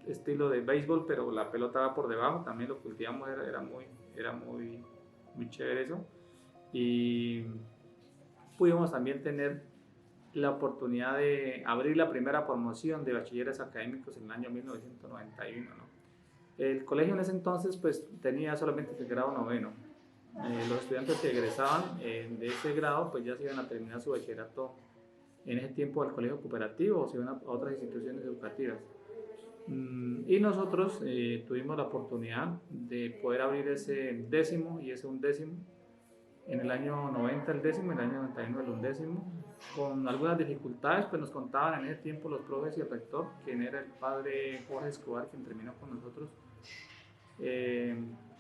estilo de béisbol, pero la pelota va por debajo, también lo cultivamos, era muy chévere eso. Y pudimos también tener la oportunidad de abrir la primera promoción de bachilleres académicos en el año 1991, ¿no? El colegio en ese entonces pues tenía solamente el grado noveno. Los estudiantes que egresaban de ese grado pues ya se iban a terminar su bachillerato en ese tiempo al colegio cooperativo, o se iban a otras instituciones educativas. Y nosotros tuvimos la oportunidad de poder abrir ese décimo y ese undécimo. En el año 90 el décimo, en el año 91 el undécimo, con algunas dificultades, pues nos contaban en ese tiempo los profes y el rector, quien era el padre Jorge Escobar, quien terminó con nosotros, que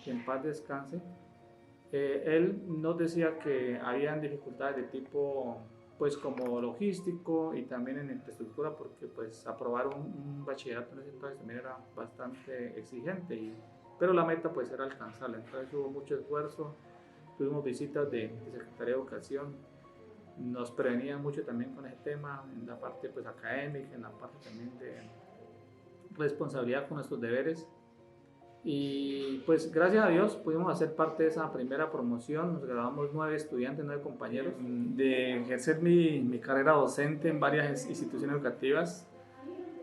en paz descanse. Él nos decía que habían dificultades de tipo pues como logístico y también en infraestructura, porque pues aprobar un bachillerato en ese entonces también era bastante exigente, pero la meta pues era alcanzarla. Entonces hubo mucho esfuerzo, tuvimos visitas de Secretaría de Educación, nos prevenían mucho también con ese tema, en la parte pues académica, en la parte también de responsabilidad con nuestros deberes. Y pues gracias a Dios pudimos hacer parte de esa primera promoción. Nos graduamos 9 estudiantes, 9 compañeros. De ejercer mi carrera docente en varias instituciones educativas,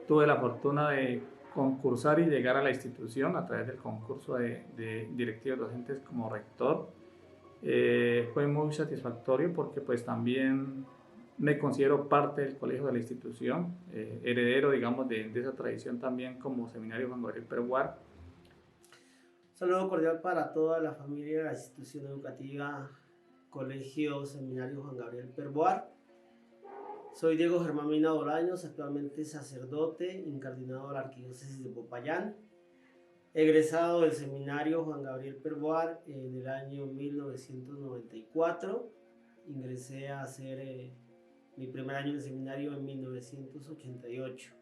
tuve la fortuna de concursar y llegar a la institución a través del concurso de directivos docentes como rector. Fue muy satisfactorio, porque pues también me considero parte del colegio de la institución, heredero, digamos, de esa tradición también como Seminario Juan Gabriel Perbuar. Saludo cordial para toda la familia de la institución educativa Colegio Seminario Juan Gabriel Perboar. Soy Diego Germán Mina Bolaños, actualmente sacerdote, incardinado de la Arquidiócesis de Popayán. egresado del seminario Juan Gabriel Perboar en el año 1994. Ingresé a hacer mi primer año de seminario en 1988.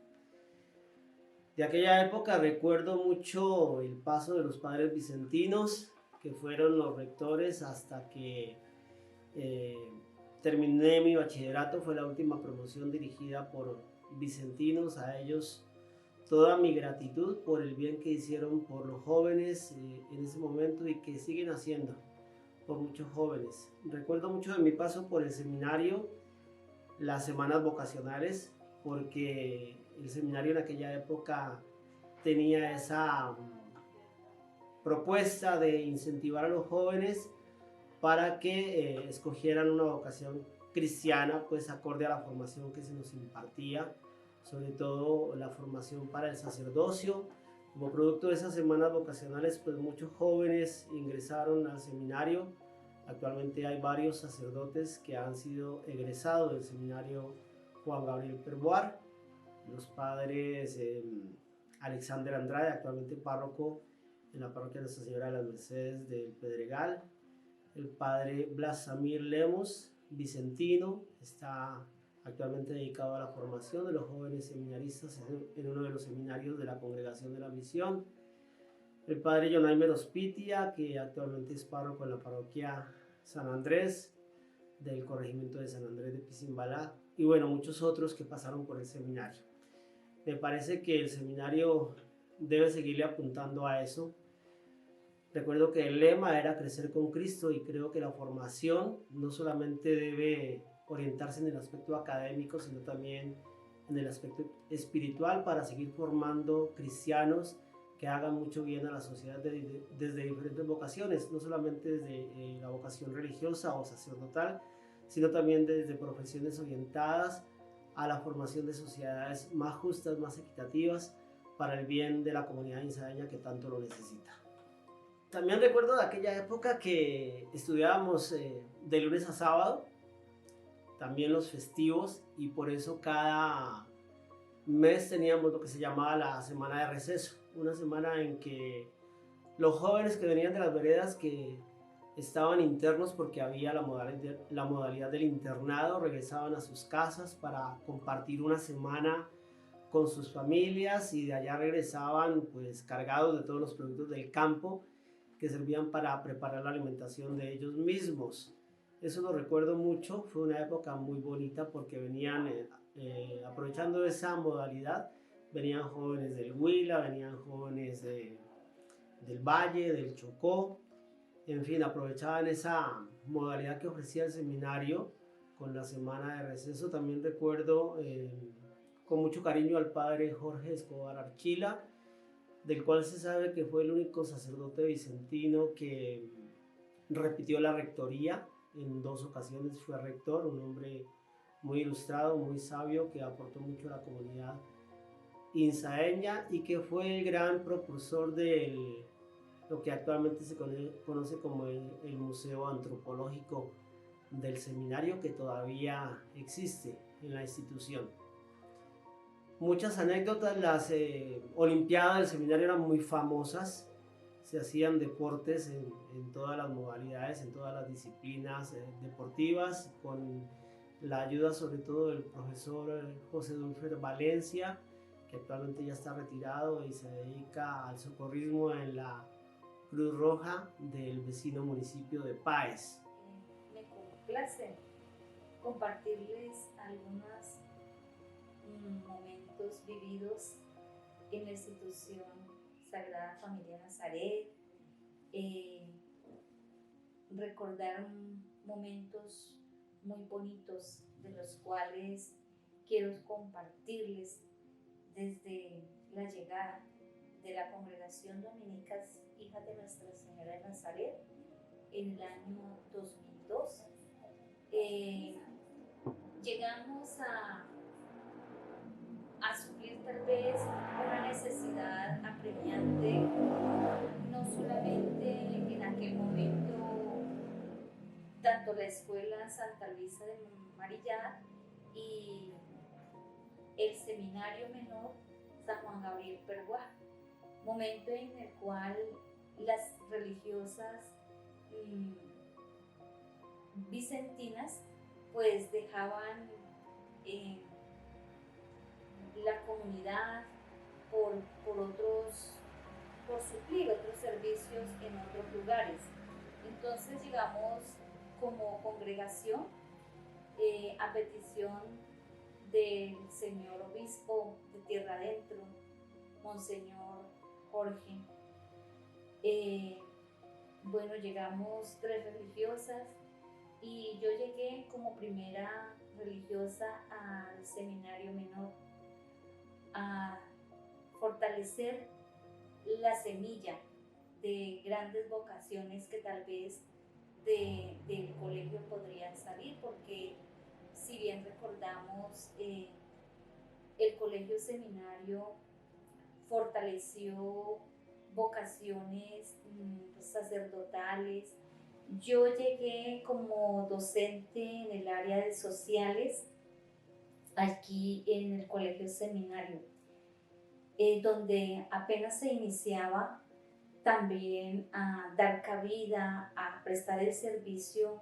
De aquella época recuerdo mucho el paso de los padres vicentinos, que fueron los rectores hasta que terminé mi bachillerato. Fue la última promoción dirigida por vicentinos. A ellos toda mi gratitud por el bien que hicieron por los jóvenes en ese momento y que siguen haciendo por muchos jóvenes. Recuerdo mucho de mi paso por el seminario, las semanas vocacionales, porque el seminario en aquella época tenía esa propuesta de incentivar a los jóvenes para que escogieran una vocación cristiana, pues acorde a la formación que se nos impartía, sobre todo la formación para el sacerdocio. Como producto de esas semanas vocacionales, pues muchos jóvenes ingresaron al seminario. Actualmente hay varios sacerdotes que han sido egresados del seminario Juan Gabriel Perboar. Los padres Alexander Andrade, actualmente párroco en la parroquia de Nuestra Señora de las Mercedes del Pedregal. El padre Blas Samir Lemos, vicentino, está actualmente dedicado a la formación de los jóvenes seminaristas en uno de los seminarios de la Congregación de la Misión. El padre Jonaimer Ospitia, que actualmente es párroco en la parroquia San Andrés del corregimiento de San Andrés de Pisimbalá, y bueno, muchos otros que pasaron por el seminario. Me parece que el seminario debe seguirle apuntando a eso. Recuerdo que el lema era crecer con Cristo, y creo que la formación no solamente debe orientarse en el aspecto académico, sino también en el aspecto espiritual, para seguir formando cristianos que hagan mucho bien a la sociedad desde diferentes vocaciones, no solamente desde la vocación religiosa o sacerdotal, sino también desde profesiones orientadas a la formación de sociedades más justas, más equitativas, para el bien de la comunidad insaeña que tanto lo necesita. También recuerdo de aquella época que estudiábamos de lunes a sábado, también los festivos, y por eso cada mes teníamos lo que se llamaba la semana de receso, una semana en que los jóvenes que venían de las veredas, que estaban internos porque había la modalidad del internado, regresaban a sus casas para compartir una semana con sus familias, y de allá regresaban pues cargados de todos los productos del campo que servían para preparar la alimentación de ellos mismos. Eso lo recuerdo mucho. Fue una época muy bonita porque venían aprovechando esa modalidad, venían jóvenes del Huila, venían jóvenes del Valle, del Chocó, en fin, aprovechaban esa modalidad que ofrecía el seminario con la semana de receso. También recuerdo con mucho cariño al padre Jorge Escobar Archila, del cual se sabe que fue el único sacerdote vicentino que repitió la rectoría. En 2 ocasiones fue rector, un hombre muy ilustrado, muy sabio, que aportó mucho a la comunidad insaeña y que fue el gran propulsor de lo que actualmente se conoce como el Museo Antropológico del Seminario, que todavía existe en la institución. Muchas anécdotas. Las olimpiadas del seminario eran muy famosas, se hacían deportes en todas las modalidades, en todas las disciplinas deportivas, con la ayuda sobre todo del profesor José Dulfer Valencia, que actualmente ya está retirado y se dedica al socorrismo en la Cruz Roja del vecino municipio de Páez. Me complace compartirles algunos momentos vividos en la institución Sagrada Familia Nazaret, recordar momentos muy bonitos de los cuales quiero compartirles desde la llegada de la Congregación Dominicas Hijas de Nuestra Señora de Nazaret en el año 2002. Llegamos a suplir tal vez una necesidad apremiante, no solamente en aquel momento, tanto la Escuela Santa Luisa de Marillá y el Seminario Menor San Juan Gabriel Perboar, momento en el cual las religiosas vicentinas pues dejaban la comunidad por suplir otros servicios en otros lugares. Entonces llegamos como congregación a petición del señor obispo de Tierra Adentro, Monseñor Jorge. Bueno, llegamos 3 religiosas y yo llegué como primera religiosa al seminario menor a fortalecer la semilla de grandes vocaciones que tal vez del colegio podrían salir, porque si bien recordamos, el colegio seminario fortaleció vocaciones sacerdotales. Yo llegué como docente en el área de sociales aquí en el colegio seminario, donde apenas se iniciaba también a dar cabida, a prestar el servicio,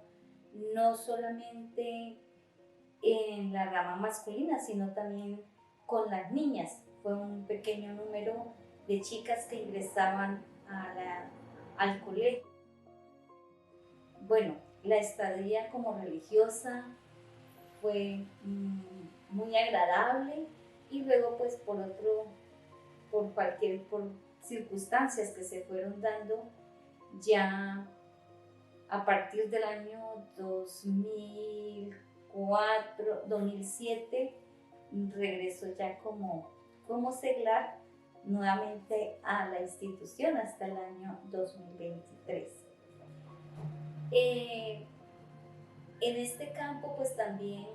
no solamente en la rama masculina, sino también con las niñas. Fue un pequeño número de chicas que ingresaban al colegio. Bueno, la estadía como religiosa fue muy agradable, y luego pues por circunstancias que se fueron dando, ya a partir del año 2007 regresó ya como seglar nuevamente a la institución hasta el año 2023. En este campo pues también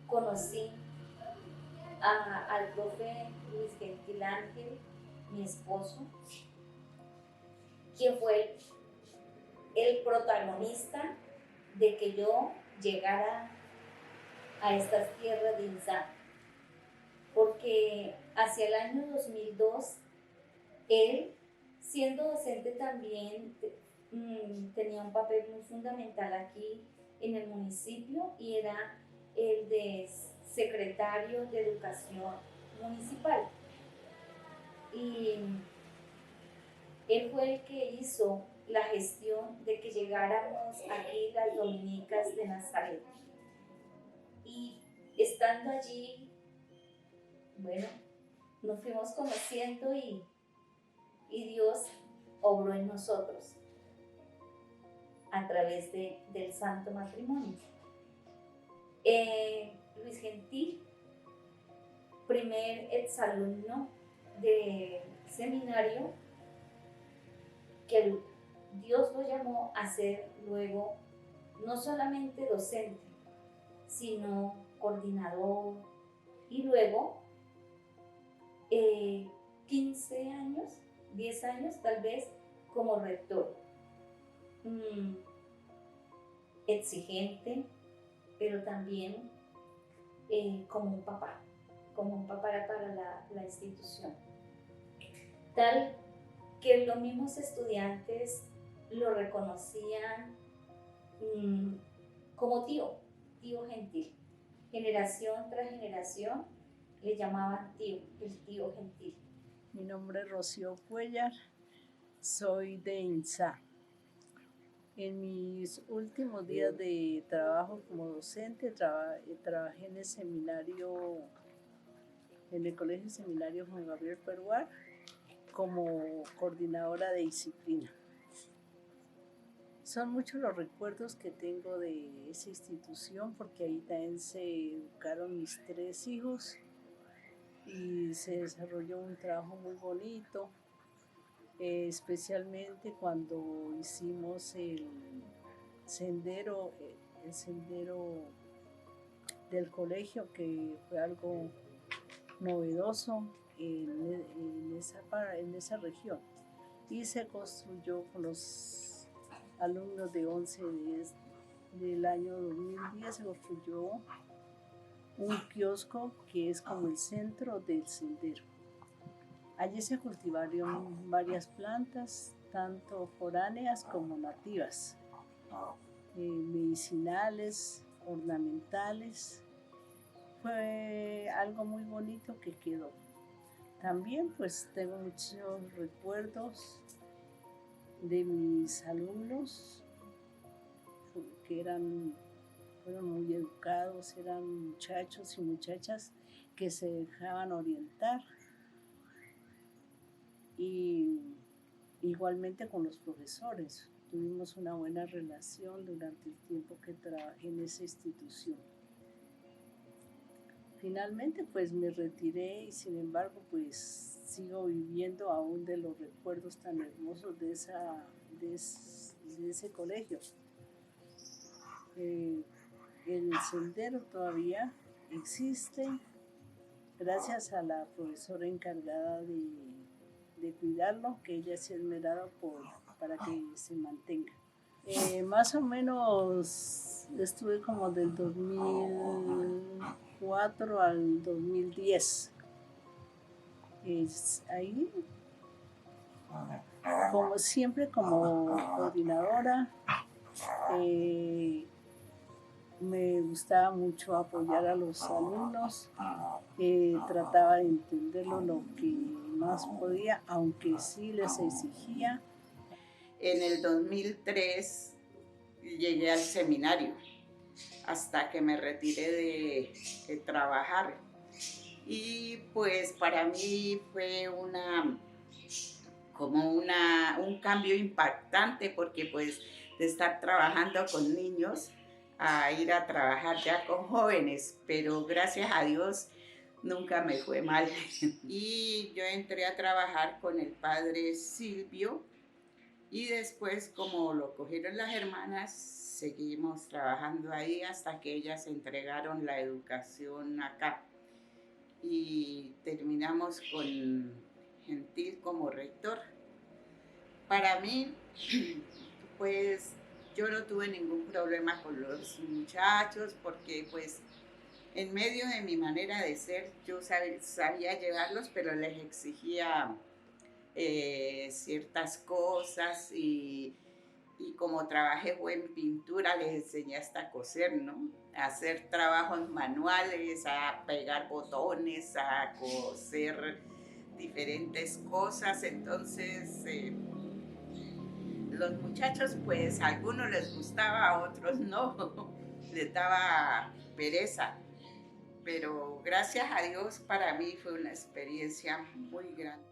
conocí al profe Luis Gentil Ángel, mi esposo, quien fue el protagonista de que yo llegara a estas tierras de INSA, porque hacia el año 2002, él, siendo docente también, tenía un papel muy fundamental aquí en el municipio, y era el de secretario de Educación Municipal. Y él fue el que hizo la gestión de que llegáramos aquí las dominicas de Nazaret. Y estando allí, bueno, nos fuimos conociendo y Dios obró en nosotros a través del santo matrimonio. Luis Gentil, primer exalumno del seminario, que Dios lo llamó a ser luego no solamente docente, sino coordinador, y luego 15 años, 10 años tal vez como rector. Exigente, pero también como un papá para la institución. Tal que los mismos estudiantes lo reconocían como tío Gentil. Generación tras generación le llamaban el tío Gentil. Mi nombre es Rocío Cuellar, soy de INSA. En mis últimos días de trabajo como docente, trabajé en el seminario, en el Colegio Seminario Juan Gabriel Perbuar, como coordinadora de disciplina. Son muchos los recuerdos que tengo de esa institución, porque ahí también se educaron mis 3 hijos y se desarrolló un trabajo muy bonito, especialmente cuando hicimos el sendero del colegio, que fue algo novedoso en esa región, y se construyó con los alumnos de 11 del año 2010, se construyó un kiosco que es como el centro del sendero. Allí se cultivaron varias plantas, tanto foráneas como nativas, medicinales, ornamentales. Fue algo muy bonito que quedó. También pues tengo muchos recuerdos de mis alumnos que fueron muy educados, eran muchachos y muchachas que se dejaban orientar. Y igualmente con los profesores. Tuvimos una buena relación durante el tiempo que trabajé en esa institución. Finalmente pues me retiré y sin embargo pues sigo viviendo aún de los recuerdos tan hermosos de ese colegio. El sendero todavía existe gracias a la profesora encargada de cuidarlo, que ella se ha esmerado para que se mantenga. Más o menos estuve como del 2004 al 2010. Ahí, como siempre, como coordinadora, me gustaba mucho apoyar a los alumnos, trataba de entenderlo lo que más podía, aunque sí les exigía. En el 2003 llegué al seminario hasta que me retiré de trabajar. Y pues para mí fue un cambio impactante, porque pues de estar trabajando con niños a ir a trabajar ya con jóvenes, pero gracias a Dios nunca me fue mal. Y yo entré a trabajar con el padre Silvio y después, como lo cogieron las hermanas, seguimos trabajando ahí hasta que ellas entregaron la educación acá. Y terminamos con Gentil como rector. Para mí, pues yo no tuve ningún problema con los muchachos, porque pues en medio de mi manera de ser yo sabía llevarlos, pero les exigía ciertas cosas, y como trabajé en pintura les enseñé hasta a coser, ¿no? A hacer trabajos manuales, a pegar botones, a coser diferentes cosas. Entonces los muchachos pues a algunos les gustaba, a otros no, les daba pereza, pero gracias a Dios para mí fue una experiencia muy grande.